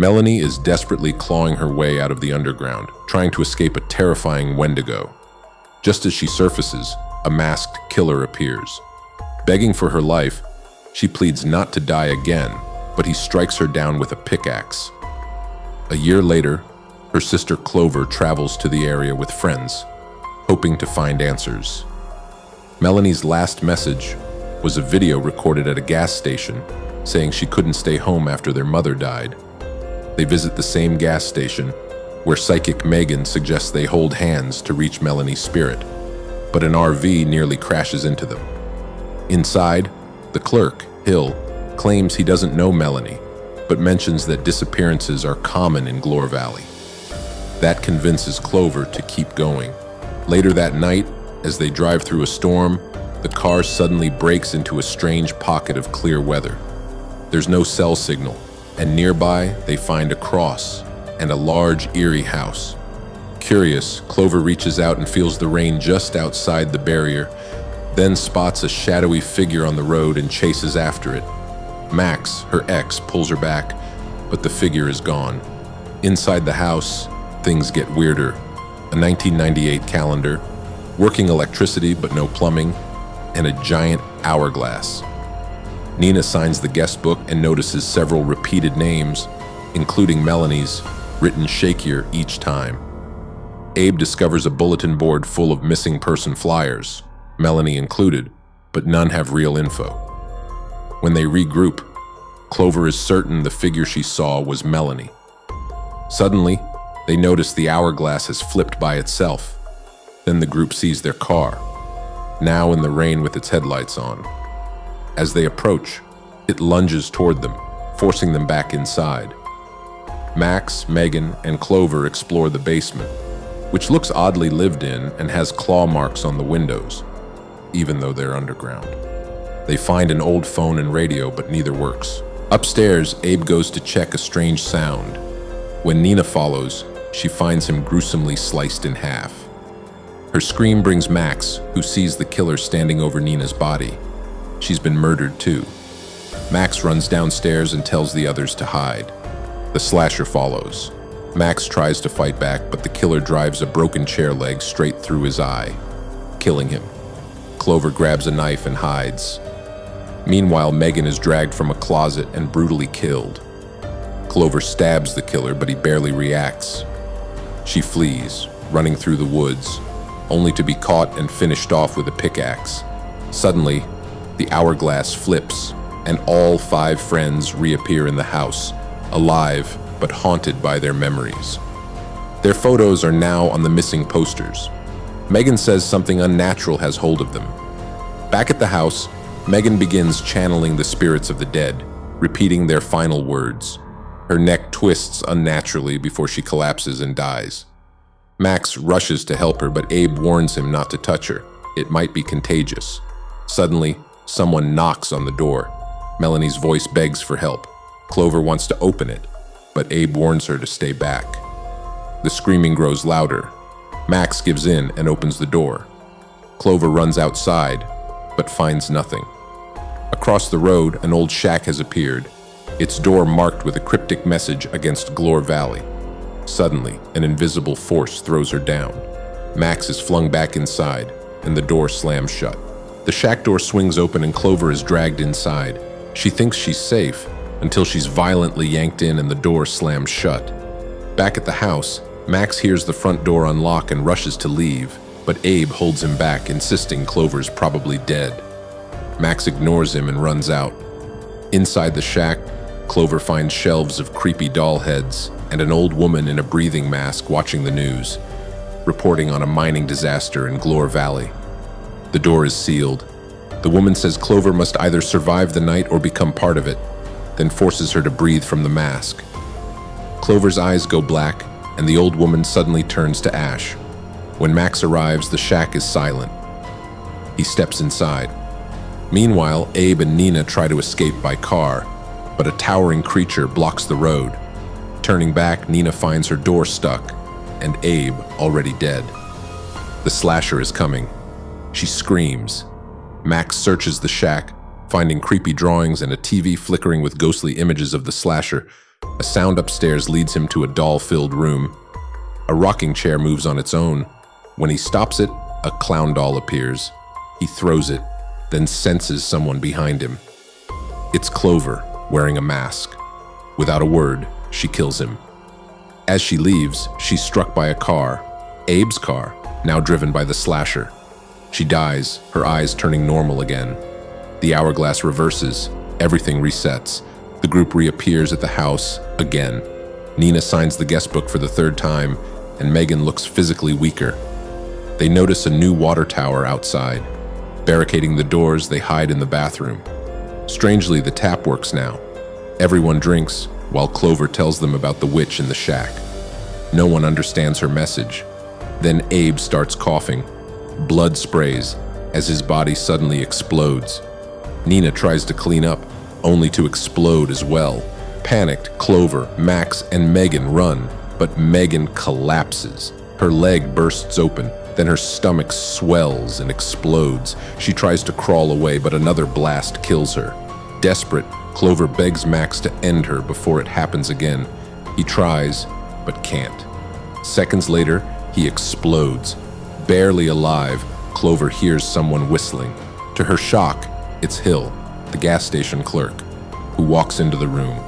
Melanie is desperately clawing her way out of the underground, trying to escape a terrifying Wendigo. Just as she surfaces, a masked killer appears. Begging for her life, she pleads not to die again, but he strikes her down with a pickaxe. A year later, her sister Clover travels to the area with friends, hoping to find answers. Melanie's last message was a video recorded at a gas station saying she couldn't stay home after their mother died. They visit the same gas station where psychic Megan suggests they hold hands to reach Melanie's spirit, but an RV nearly crashes into them. Inside, the clerk, Hill, claims he doesn't know Melanie, but mentions that disappearances are common in Glore Valley. That convinces Clover to keep going. Later that night, as they drive through a storm, the car suddenly breaks into a strange pocket of clear weather. There's no cell signal, and nearby they find a cross and a large, eerie house. Curious, Clover reaches out and feels the rain just outside the barrier, then spots a shadowy figure on the road and chases after it. Max, her ex, pulls her back, but the figure is gone. Inside the house, things get weirder. A 1998 calendar, working electricity but no plumbing, and a giant hourglass. Nina signs the guest book and notices several repeated names, including Melanie's, written shakier each time. Abe discovers a bulletin board full of missing person flyers, Melanie included, but none have real info. When they regroup, Clover is certain the figure she saw was Melanie. Suddenly, they notice the hourglass has flipped by itself. Then the group sees their car, now in the rain with its headlights on. As they approach, it lunges toward them, forcing them back inside. Max, Megan, and Clover explore the basement, which looks oddly lived in and has claw marks on the windows, even though they're underground. They find an old phone and radio, but neither works. Upstairs, Abe goes to check a strange sound. When Nina follows, she finds him gruesomely sliced in half. Her scream brings Max, who sees the killer standing over Nina's body. She's been murdered too. Max runs downstairs and tells the others to hide. The slasher follows. Max tries to fight back, but the killer drives a broken chair leg straight through his eye, killing him. Clover grabs a knife and hides. Meanwhile, Megan is dragged from a closet and brutally killed. Clover stabs the killer, but he barely reacts. She flees, running through the woods, only to be caught and finished off with a pickaxe. Suddenly, the hourglass flips, and all 5 friends reappear in the house, alive but haunted by their memories. Their photos are now on the missing posters. Megan says something unnatural has hold of them. Back at the house, Megan begins channeling the spirits of the dead, repeating their final words. Her neck twists unnaturally before she collapses and dies. Max rushes to help her, but Abe warns him not to touch her. It might be contagious. Suddenly, someone knocks on the door. Melanie's voice begs for help. Clover wants to open it, but Abe warns her to stay back. The screaming grows louder. Max gives in and opens the door. Clover runs outside, but finds nothing. Across the road, an old shack has appeared, its door marked with a cryptic message against Glore Valley. Suddenly, an invisible force throws her down. Max is flung back inside, and the door slams shut. The shack door swings open and Clover is dragged inside. She thinks she's safe, until she's violently yanked in and the door slams shut. Back at the house, Max hears the front door unlock and rushes to leave, but Abe holds him back, insisting Clover's probably dead. Max ignores him and runs out. Inside the shack, Clover finds shelves of creepy doll heads and an old woman in a breathing mask watching the news, reporting on a mining disaster in Glore Valley. The door is sealed. The woman says Clover must either survive the night or become part of it, then forces her to breathe from the mask. Clover's eyes go black, and the old woman suddenly turns to ash. When Max arrives, the shack is silent. He steps inside. Meanwhile, Abe and Nina try to escape by car, but a towering creature blocks the road. Turning back, Nina finds her door stuck, and Abe already dead. The slasher is coming. She screams. Max searches the shack, finding creepy drawings and a TV flickering with ghostly images of the slasher, A sound upstairs leads him to a doll-filled room. A rocking chair moves on its own. When he stops it, a clown doll appears. He throws it, then senses someone behind him. It's Clover, wearing a mask. Without a word, she kills him. As she leaves, she's struck by a car, Abe's car, now driven by the slasher. She dies, her eyes turning normal again. The hourglass reverses, everything resets. The group reappears at the house again. Nina signs the guest book for the third time, and Megan looks physically weaker. They notice a new water tower outside. Barricading the doors, they hide in the bathroom. Strangely, the tap works now. Everyone drinks, while Clover tells them about the witch in the shack. No one understands her message. Then Abe starts coughing. Blood sprays as his body suddenly explodes. Nina tries to clean up, only to explode as well. Panicked, Clover, Max, and Megan run, but Megan collapses. Her leg bursts open, then her stomach swells and explodes. She tries to crawl away, but another blast kills her. Desperate, Clover begs Max to end her before it happens again. He tries, but can't. Seconds later, he explodes. Barely alive, Clover hears someone whistling. To her shock, it's Hill, the gas station clerk, who walks into the room.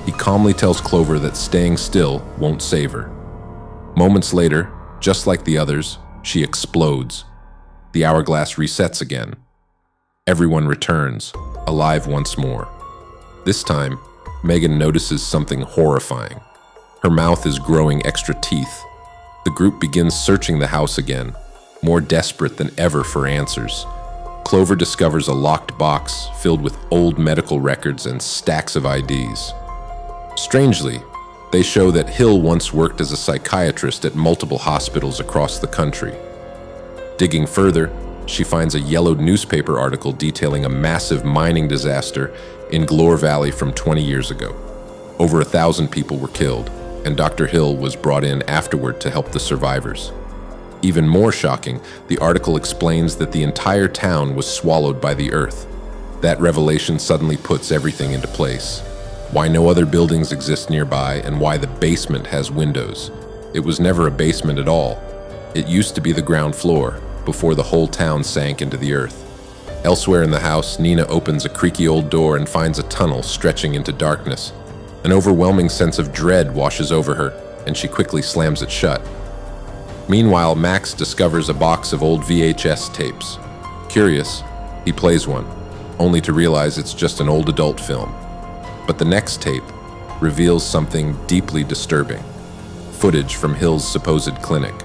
He calmly tells Clover that staying still won't save her. Moments later, just like the others, she explodes. The hourglass resets again. Everyone returns, alive once more. This time, Megan notices something horrifying. Her mouth is growing extra teeth. The group begins searching the house again, more desperate than ever for answers. Clover discovers a locked box filled with old medical records and stacks of IDs. Strangely, they show that Hill once worked as a psychiatrist at multiple hospitals across the country. Digging further, she finds a yellowed newspaper article detailing a massive mining disaster in Glore Valley from 20 years ago. Over 1,000 people were killed, and Dr. Hill was brought in afterward to help the survivors. Even more shocking, the article explains that the entire town was swallowed by the earth. That revelation suddenly puts everything into place. Why no other buildings exist nearby, and why the basement has windows. It was never a basement at all. It used to be the ground floor, before the whole town sank into the earth. Elsewhere in the house, Nina opens a creaky old door and finds a tunnel stretching into darkness. An overwhelming sense of dread washes over her, and she quickly slams it shut. Meanwhile, Max discovers a box of old VHS tapes. Curious, he plays one, only to realize it's just an old adult film. But the next tape reveals something deeply disturbing. Footage from Hill's supposed clinic.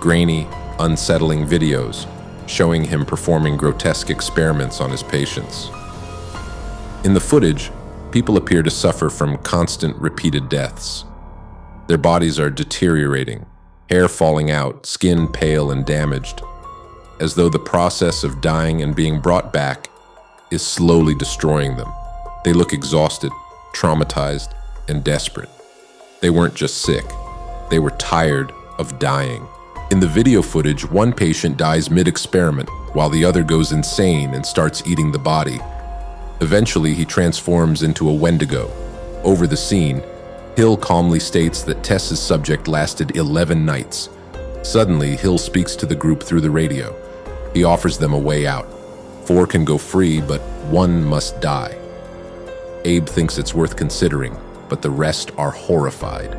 Grainy, unsettling videos showing him performing grotesque experiments on his patients. In the footage, people appear to suffer from constant, repeated deaths. Their bodies are deteriorating, hair falling out, skin pale and damaged, as though the process of dying and being brought back is slowly destroying them. They look exhausted, traumatized, and desperate. They weren't just sick, they were tired of dying. In the video footage, one patient dies mid-experiment, while the other goes insane and starts eating the body. Eventually, he transforms into a Wendigo. Over the scene, Hill calmly states that Tess's subject lasted 11 nights. Suddenly, Hill speaks to the group through the radio. He offers them a way out. 4 can go free, but 1 must die. Abe thinks it's worth considering, but the rest are horrified.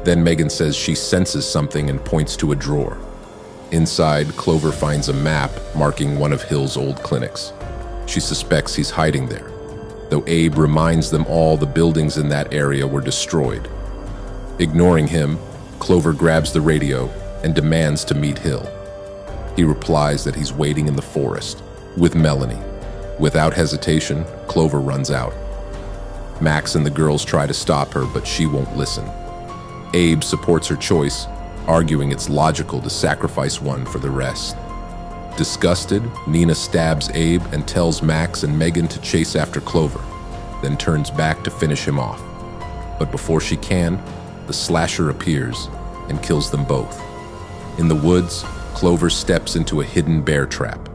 Then Megan says she senses something and points to a drawer. Inside, Clover finds a map marking one of Hill's old clinics. She suspects he's hiding there, though Abe reminds them all the buildings in that area were destroyed. Ignoring him, Clover grabs the radio and demands to meet Hill. He replies that he's waiting in the forest with Melanie. Without hesitation, Clover runs out. Max and the girls try to stop her, but she won't listen. Abe supports her choice, arguing it's logical to sacrifice one for the rest. Disgusted, Nina stabs Abe and tells Max and Megan to chase after Clover, then turns back to finish him off. But before she can, the slasher appears and kills them both. In the woods, Clover steps into a hidden bear trap.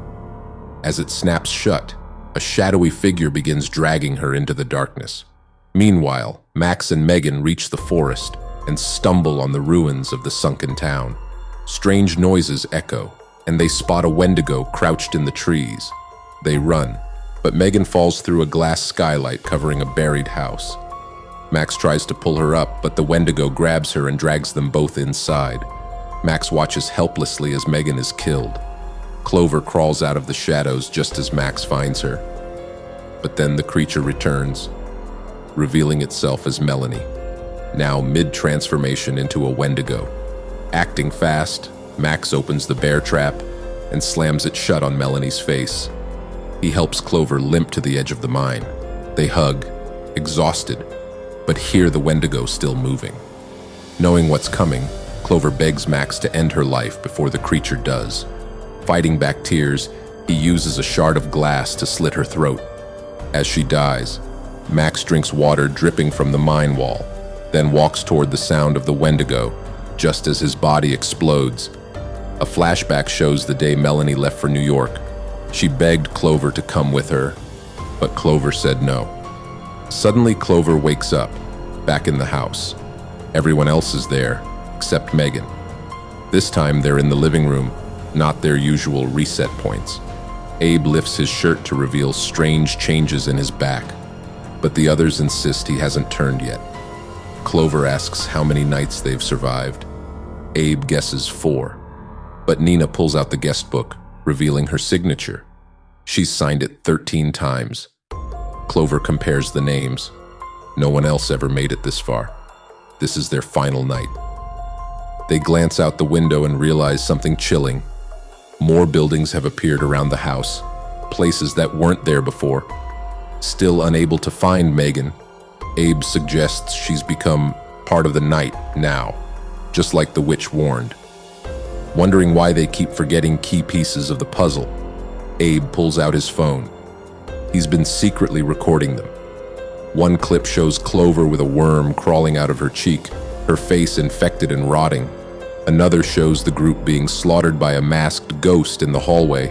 As it snaps shut, a shadowy figure begins dragging her into the darkness. Meanwhile, Max and Megan reach the forest and stumble on the ruins of the sunken town. Strange noises echo, and they spot a Wendigo crouched in the trees. They run, but Megan falls through a glass skylight covering a buried house. Max tries to pull her up, but the Wendigo grabs her and drags them both inside. Max watches helplessly as Megan is killed. Clover crawls out of the shadows just as Max finds her. But then the creature returns, revealing itself as Melanie, now mid-transformation into a Wendigo. Acting fast, Max opens the bear trap and slams it shut on Melanie's face. He helps Clover limp to the edge of the mine. They hug, exhausted, but hear the Wendigo still moving. Knowing what's coming, Clover begs Max to end her life before the creature does. Fighting back tears, he uses a shard of glass to slit her throat. As she dies, Max drinks water dripping from the mine wall, then walks toward the sound of the Wendigo, just as his body explodes. A flashback shows the day Melanie left for New York. She begged Clover to come with her, but Clover said no. Suddenly, Clover wakes up, back in the house. Everyone else is there, except Megan. This time they're in the living room, not their usual reset points. Abe lifts his shirt to reveal strange changes in his back, but the others insist he hasn't turned yet. Clover asks how many nights they've survived. Abe guesses 4, but Nina pulls out the guest book, revealing her signature. She's signed it 13 times. Clover compares the names. No one else ever made it this far. This is their final night. They glance out the window and realize something chilling. More buildings have appeared around the house, places that weren't there before. Still unable to find Megan, Abe suggests she's become part of the night now, just like the witch warned. Wondering why they keep forgetting key pieces of the puzzle, Abe pulls out his phone. He's been secretly recording them. One clip shows Clover with a worm crawling out of her cheek, her face infected and rotting. Another shows the group being slaughtered by a masked ghost in the hallway.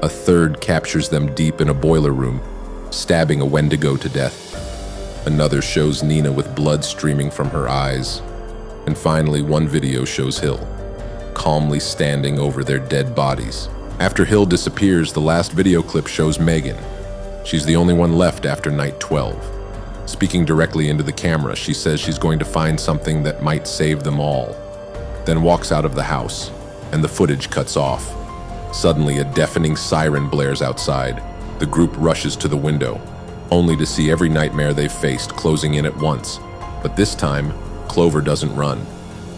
A third captures them deep in a boiler room, stabbing a Wendigo to death. Another shows Nina with blood streaming from her eyes. And finally, one video shows Hill, calmly standing over their dead bodies. After Hill disappears, the last video clip shows Megan. She's the only one left after night 12. Speaking directly into the camera, she says she's going to find something that might save them all, then walks out of the house, and the footage cuts off. Suddenly, a deafening siren blares outside. The group rushes to the window, only to see every nightmare they've faced closing in at once. But this time, Clover doesn't run.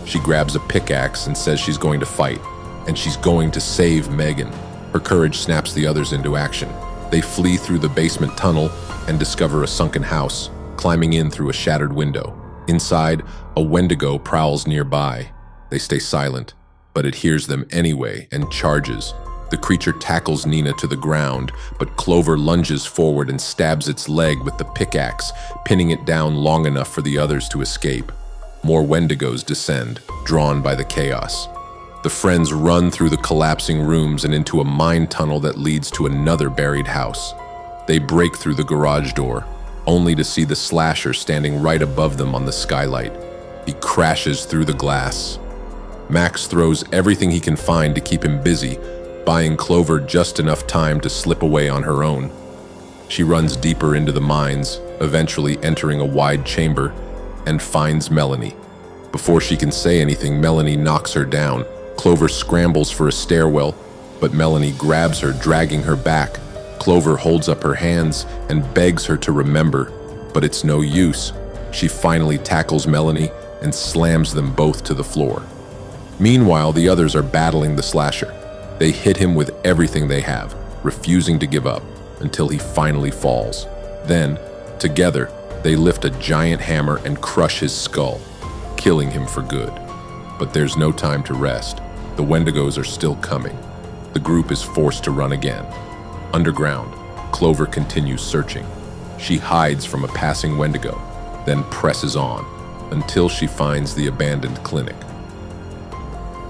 She grabs a pickaxe and says she's going to fight, and she's going to save Megan. Her courage snaps the others into action. They flee through the basement tunnel and discover a sunken house, climbing in through a shattered window. Inside, a Wendigo prowls nearby. They stay silent, but it hears them anyway and charges. The creature tackles Nina to the ground, but Clover lunges forward and stabs its leg with the pickaxe, pinning it down long enough for the others to escape. More Wendigos descend, drawn by the chaos. The friends run through the collapsing rooms and into a mine tunnel that leads to another buried house. They break through the garage door, only to see the slasher standing right above them on the skylight. He crashes through the glass. Max throws everything he can find to keep him busy, buying Clover just enough time to slip away on her own. She runs deeper into the mines, eventually entering a wide chamber, and finds Melanie. Before she can say anything, Melanie knocks her down. Clover scrambles for a stairwell, but Melanie grabs her, dragging her back. Clover holds up her hands and begs her to remember, but it's no use. She finally tackles Melanie and slams them both to the floor. Meanwhile, the others are battling the slasher. They hit him with everything they have, refusing to give up until he finally falls. Then, together, they lift a giant hammer and crush his skull, killing him for good. But there's no time to rest. The Wendigos are still coming. The group is forced to run again. Underground, Clover continues searching. She hides from a passing Wendigo, then presses on until she finds the abandoned clinic.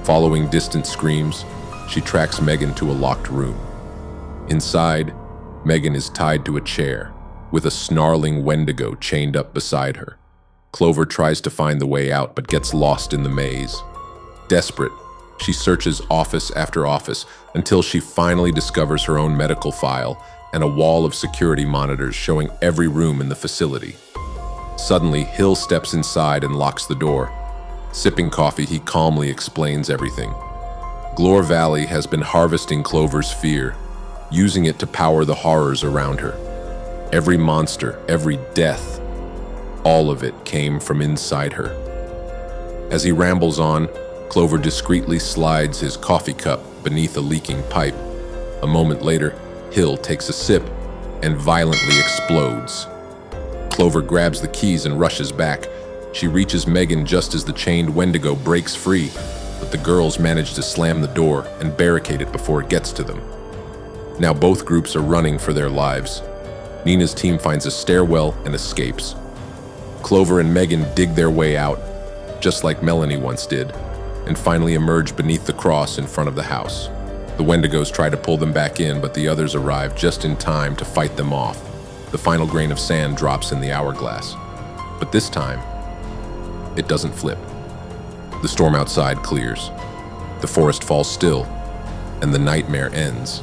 Following distant screams, she tracks Megan to a locked room. Inside, Megan is tied to a chair, with a snarling Wendigo chained up beside her. Clover tries to find the way out but gets lost in the maze. Desperate, she searches office after office until she finally discovers her own medical file and a wall of security monitors showing every room in the facility. Suddenly, Hill steps inside and locks the door. Sipping coffee, he calmly explains everything. Glore Valley has been harvesting Clover's fear, using it to power the horrors around her. Every monster, every death, all of it came from inside her. As he rambles on, Clover discreetly slides his coffee cup beneath a leaking pipe. A moment later, Hill takes a sip and violently explodes. Clover grabs the keys and rushes back. She reaches Megan just as the chained Wendigo breaks free, but the girls manage to slam the door and barricade it before it gets to them. Now both groups are running for their lives. Nina's team finds a stairwell and escapes. Clover and Megan dig their way out, just like Melanie once did, and finally emerge beneath the cross in front of the house. The Wendigos try to pull them back in, but the others arrive just in time to fight them off. The final grain of sand drops in the hourglass. But this time, it doesn't flip. The storm outside clears. The forest falls still, and the nightmare ends.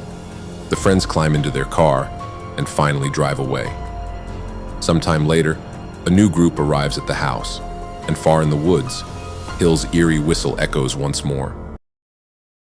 The friends climb into their car and finally drive away. Sometime later, a new group arrives at the house, and far in the woods, Hill's eerie whistle echoes once more.